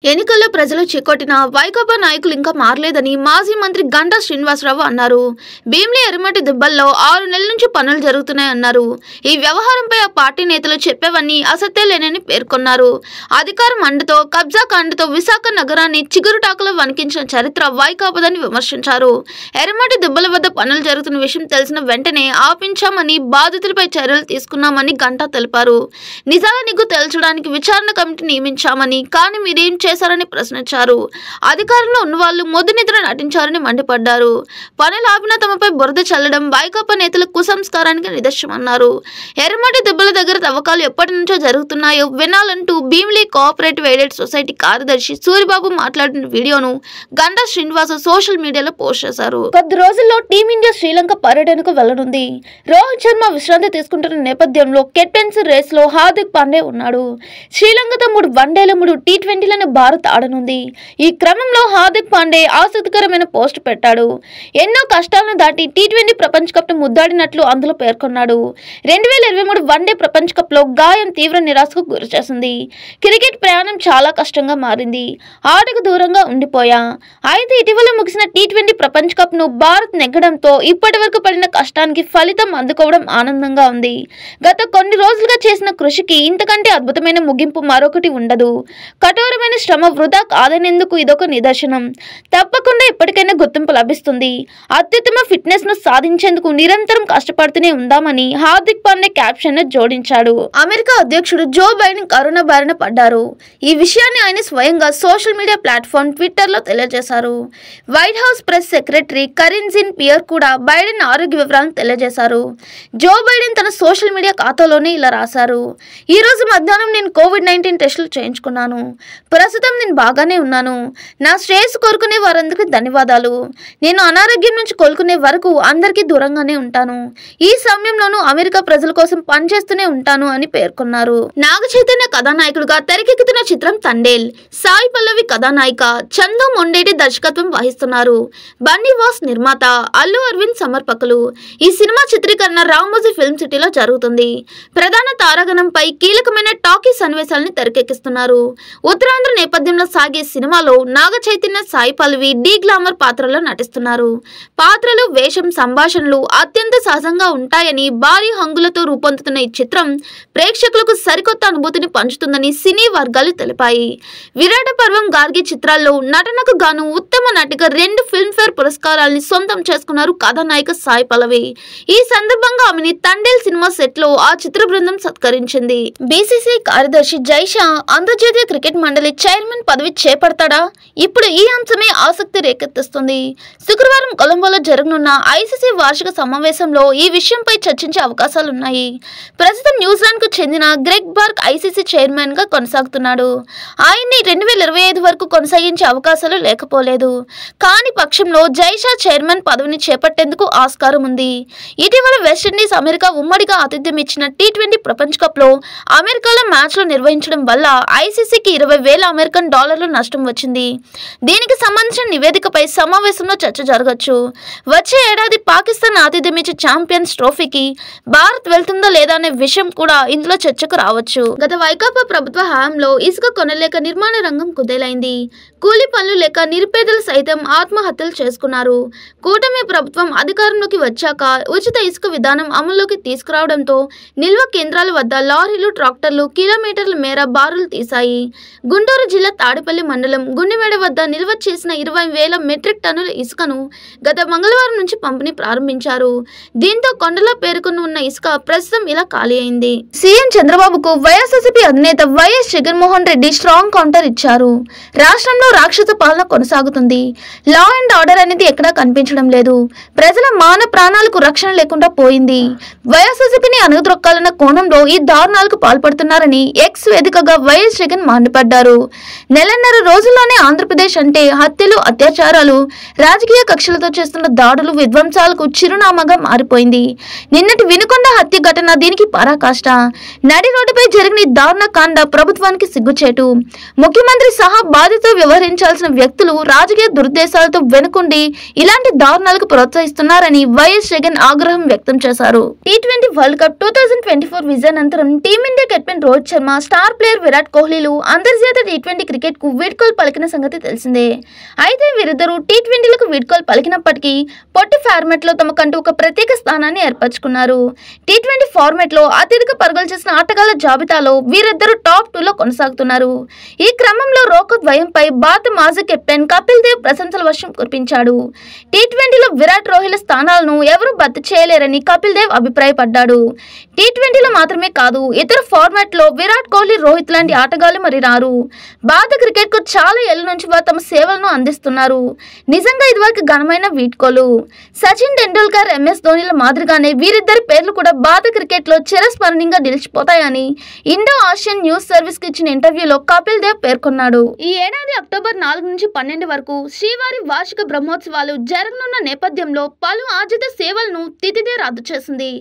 ఎన్నికల్లో ప్రజలు చిక్కొట్టిన వైకాపా నాయకులు ఇంకా మారలేదని మాజీ మంత్రి గంటా శ్రీనివాసరావు అన్నారు. భీమిలి ఎర్రమట్టి దిబ్బల్లో 6 నెలల నుంచి పనులు జరుగుతున్నాయన్నారు. ఈ వ్యవహారంపై ఆ పార్టీ నేతలు చెప్పేవన్నీ అసత్యాలేనని పేర్కొన్నారు. అధికారం అండతో కబ్జా కాండతో విశాఖ నగరాన్ని చిగురుటాకులో వణికించిన చరిత్ర వైకాపాదని విమర్శించారు. ఎర్రమట్టి దిబ్బల వద్ద పనులు జరుగుతున్న విషయం తెలిసిన వెంటనే ఆపించామని, బాధితులపై చర్యలు తీసుకున్నామని గంటా తెలిపారు. నిజాల నిగ్గు తేల్చడానికి విచారణ కమిటీ నియమించామని, కానీ మీరేం చేశారని ప్రశ్నించారు. అధికారంలో ఉన్న వాళ్ళు మొద్దు నిద్ర నటించారని మండిపడ్డారు. పనులు ఆపిన తమపై బురద చల్లడం వైకాపా నేతల కుసంస్కారానికి నిదర్శనమన్నారు. ఎర్రమట్టి దిబ్బల దగ్గర తవ్వకాలు ఎప్పటి నుంచో జరుగుతున్నాయో వినాలంటూ భీమిలి కోఆపరేటివ్ ఎయిడెడ్ సొసైటీ కార్యదర్శి సూరిబాబు మాట్లాడిన వీడియోను గంటా శ్రీనివాస సోషల్ మీడియాలో పోస్ట్ చేశారు. కొద్ది రోజుల్లో టీమిండియా శ్రీలంక పర్యటనకు వెళ్లనుంది. రోహిత్ శర్మ విశ్రాంతి తీసుకుంటున్న నేపథ్యంలో కెప్టెన్సీ రేస్ లో హార్దిక్ పాండే ఉన్నాడు. శ్రీలంకతో 3 వన్డేల 3 టీ20లను భారత్ ఆడనుంది. ఈ క్రమంలో హార్దిక్ పాండే ఆసక్తికరమైన పోస్ట్ పెట్టాడు. ఎన్నో కష్టాలను దాటి టీ20 ప్రపంచ కప్ ను ముద్దాడినట్లు అందులో పేర్కొన్నాడు. 2023 వన్డే ప్రపంచ కప్ లో గాయం తీవ్ర నిరాశకు గురిచేసింది. క్రికెట్ ప్రయాణం చాలా కష్టంగా మారింది. ఆటకు దూరంగా ఉండిపోయా. అయితే ఇటీవల ముగిసిన టీ20 ప్రపంచ కప్ ను భారత్ నెగ్గడంతో ఇప్పటి వరకు పడిన కష్టానికి ఫలితం అందుకోవడం ఆనందంగా ఉంది. గత కొన్ని రోజులుగా చేసిన కృషికి ఇంతకంటే అద్భుతమైన ముగింపు మరొకటి ఉండదు. కఠోరమైన శ్రమ వృధా కాదనేందుకు ఇదొక నిదర్శనం. తప్పకుండా ఇప్పటికైనా గుర్తింపు లభిస్తుంది. అత్యుత్తమ ఫిట్నెస్ ను సాధించేందుకు నిరంతరం కష్టపడుతూనే ఉందామని హార్దిక్ పాండే క్యాప్షన్ ను జోడించాడు. అమెరికా అధ్యక్షుడు జో బైడెన్ కరోనా బారిన పడ్డారు. ఈ విషయాన్ని ఆయన స్వయంగా సోషల్ మీడియా ప్లాట్ఫామ్ ట్విట్టర్ లో తెలియజేశారు. White house press secretary Karine gene pear కూడా బైడెన్ ఆరోగ్య వివరాలను తెలియజేశారు. జో బైడెన్ తన సోషల్ మీడియా ఖాతాలోనే ఇలా రాశారు. ఈ రోజు మధ్యాహ్నం నేను కోవిడ్-19 టెస్టులు చేయించుకున్నాను. ప్రస్తుతం నేను బాగానే ఉన్నాను. నా శ్రేయస్సు కోరుకునే వారందరికీ ధన్యవాదాలు. నేను అనారోగ్యం నుంచి కోలుకునే వరకు అందరికీ దూరంగానే ఉంటాను. ఈ సమయంలోనూ అమెరికా ప్రజల కోసం పనిచేస్తూనే ఉంటాను అని పేర్కొన్నారు. నాగ చైతన్య కథానాయకుడుగా తెరకెక్కుతున్న చిత్రం తండేల్. సాయి పల్లవి కథానాయిక, చందు మొండేటి దర్శకత్వం వహిస్తున్నారు. బన్నీ వాస్ నిర్మాత, అల్లు అరవింద్ సమర్పకులు. ఈ సినిమా చిత్రీకరణ రామోజీ ఫిల్మ్ సిటీలో జరుగుతుంది. ప్రధాన తారాగణంపై కీలకమైన టాకీ సన్నివేశాలను తెరకెక్కిస్తున్నారు. ఉత్తరాంధ్ర నేపథ్యంలో సాగే సినిమాలో నాగ చైతన్య, సాయి పల్లవి డి గ్లామర్ పాత్రలో నటిస్తున్నారు. పాత్రలు, వేషం, సంభాషణలు అత్యంత సహజంగా ఉంటాయని, భారీ హంగులతో రూపొందుతున్న ఈ చిత్రం ప్రేక్షకులకు సరికొత్త అనుభూతిని పంచుతుందని సినీ వర్గాలు తెలిపాయి. విరాట పర్వం, గార్గి చిత్రాల్లో నటనకు గాను ఉత్తమ నటిగా 2 ఫిల్మ్ఫేర్ పురస్కారాలని సొంతం చేసుకున్నారు కథానాయిక సాయి పల్లవి. ఈ సందర్భంగా ఆమెని తండేల్ సినిమా సెట్ లో ఆ చిత్ర బృందం సత్కరించింది. బీసీసీఐ కార్యదర్శి జైషా అంతర్జాతీయ క్రికెట్ మండలి చైర్మన్ పదవి చేపడతాడా? ఇప్పుడు ఈ అంశమే ఆసక్తి రేకెత్తిస్తుంది. శుక్రవారం కొలంబోలో జరగనున్న ఐసీసీ వార్షిక సమావేశంలో ఈ విషయంపై చర్చించే అవకాశాలున్నాయి. ప్రస్తుతం న్యూజిలాండ్ కు చెందిన గ్రెగ్ బార్క్ ఐసీసీ చైర్మన్ గా కొనసాగుతున్నాడు. ఆయన్ని 2025 వరకు కొనసాగించే అవకాశాలు లేకపోలేదు. కాని పక్షంలో జైషా చైర్మన్ పదవిని చేపట్టేందుకు ఆస్కారం ఉంది. ఇటీవల వెస్టిండీస్, అమెరికా ఉమ్మడిగా ఆతిథ్యం ఇచ్చిన టీ20 ప్రపంచ కప్ లో అమెరికాలో మ్యాచ్లు నిర్వహించడం వల్ల ఐసీసీకి $20,000 నష్టం వచ్చింది. దీనికి సంబంధించిన నివేదికపై సమావేశంలో చర్చ జరగచ్చు. వచ్చే ఏడాది పాకిస్తాన్ ఆతిథ్యం ఇచ్చే ఛాంపియన్స్ ట్రోఫీకి భారత్ వెళ్తుందా లేదా అనే విషయం కూడా ఇందులో చర్చకు రావచ్చు. గత వైకాపా ప్రభుత్వ హయాంలో ఇసుక కొనలేక నిర్మాణ రంగం కుదేలైంది. కూలీ పనులు లేక నిరుపేదలు సైతం ఆత్మహత్యలు చేసుకున్నారు. కూటమి ప్రభుత్వం అధికారంలోకి వచ్చాక ఉచిత ఇసుక విధానం అమల్లోకి తీసుకురావడంతో నిల్వ కేంద్రాల వద్ద లారీలు, ట్రాక్టర్లు కిలోమీటర్ల మేర బారులు తీశాయి. గుంటూరు జిల్లా తాడేపల్లి మండలం గుండెమేడ వద్ద నిల్వ చేసిన 20,000 మెట్రిక్ టన్నుల ఇసుకను గత మంగళవారం నుంచి పంపిణీ ప్రారంభించారు. దీంతో కొండలో పేరుకుని ఉన్న ఇసుక ప్రస్తుతం ఇలా ఖాళీ అయింది. సీఎం చంద్రబాబుకు వైఎస్ఆర్సీపీ అధినేత YS Jaganmohan Reddy strong counter ఇచ్చారు. రాష్ట్రంలో రాక్షస పాలన కొనసాగుతుంది. లా అండ్ ఆర్డర్ అనేది ఎక్కడా కనిపించడం లేదు. ప్రజల మాన ప్రాణాలకు రక్షణ లేకుండా పోయింది. వైఎస్ఆర్సీపీని అణగద్రొక్కాలన్న కోణంలో ఈ దారుణాలకు పాల్పడుతున్నారని ఎక్స్ వేదికగా వైఎస్ జగన్ మండిపడ్డారు. నెలన్నర రోజుల్లోనే ఆంధ్రప్రదేశ్ ఆంధ్రప్రదేశ్ అంటే హత్యలు, అత్యాచారాలు, రాజకీయ కక్షలతో చేస్తున్న దాడులు, విధ్వంసాలకు చిరునామాగా మారిపోయింది. నిన్నటి వినుకొండ హత్య ఘటన దీనికి పరాకాష్ట. నడి రోడ్డుపై జరిగిన దారుణ కాండ ప్రభుత్వానికి సిగ్గుచేటు. ముఖ్యమంత్రి సహా బాధ్యతతో వ్యవహరించాల్సిన వ్యక్తులు రాజకీయ దురుద్దేశాలతో వెనుకుండి ఇలాంటి దారుణాలకు ప్రోత్సహిస్తున్నారని వైఎస్ జగన్ ఆగ్రహం వ్యక్తం చేశారు. టీ20 వరల్డ్ కప్ 2024 విజయానంతరం team India captain Rohit Sharma, star player Virat కోహ్లీలు అంతర్జాతీయ టీ20 క్రికెట్ కు వీడ్కోలు పలికిన సంగతి తెలిసిందే. అయితే వీరిద్దరూ టీ20లకు వీడ్కోలు పలికినప్పటికీ పొట్టి ఫార్మాట్ లో తమకంటూ ఒక ప్రత్యేక స్థానాన్ని ఏర్పరచుకున్నారు. టీ20 ఫార్మాట్ లో అత్యధిక పరుగులు చేసిన ఆటగాళ్ల జాబితాలో వీరిద్దరూ టాప్ 2లో కొనసాగుతున్నారు. ఈ క్రమంలో రోకో ద్వయంపై భారత మాజీ కెప్టెన్ కపిల్ దేవ్ ప్రశంసల వర్షం కురిపించాడు. టీ20లో విరాట్, రోహిల స్థానాలను ఎవరూ భర్తీ చేయలేరని కపిల్ దేవ్ అభిప్రాయపడ్డాడు. టీ20లో మాత్రమే కాదు, ఇతర ఫార్మాట్ లో విరాట్ కోహ్లీ, రోహిత్ లాంటి ఆటగాళ్లు మరి రారు. భారత క్రికెట్ కు చాలా ఏళ్ల నుంచి వారు తమ సేవలను అందిస్తున్నారు. నిజంగా ఇదివరకు ఘనమైన వీడ్కోలు. సచిన్ టెండూల్కర్, MS ధోనీల మాదిరిగానే వీరిద్దరి పేర్లు కూడా భారత క్రికెట్ లో చిరస్మరణీయంగా నిలిచిపోతాయని ఇండో ఆసియన్ న్యూస్ సర్వీస్ కి ఇచ్చిన ఇంటర్వ్యూలో కపిల్ దేవ్ పేర్కొన్నాడు. ఈ ఏడాది అక్టోబర్ 4 నుంచి 12 వరకు శ్రీవారి వార్షిక బ్రహ్మోత్సవాలు జరగనున్న నేపథ్యంలో పలు ఆర్జిత సేవలను తిథిదే రద్దు చేసింది.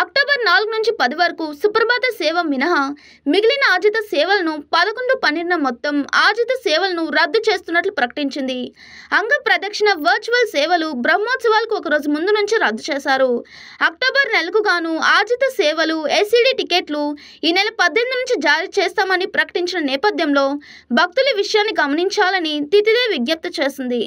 అక్టోబర్ 4 నుంచి 10 వరకు సుప్రభాత సేవ మినహా మిగిలిన ఆర్జిత సేవలను 11, 12 మొత్తం ఆర్జిత సేవలను రద్దు చేస్తున్నట్లు ప్రకటించింది. అంగ ప్రదక్షిణ, వర్చువల్ సేవలు బ్రహ్మోత్సవాలకు ఒకరోజు ముందు నుంచి రద్దు చేశారు. అక్టోబర్ నెలకు గాను ఆర్జిత సేవలు, SCD టికెట్లు ఈ నెల 18 నుంచి జారీ చేస్తామని ప్రకటించిన నేపథ్యంలో భక్తుల విషయాన్ని గమనించాలని తిథిదే విజ్ఞప్తి చేసింది.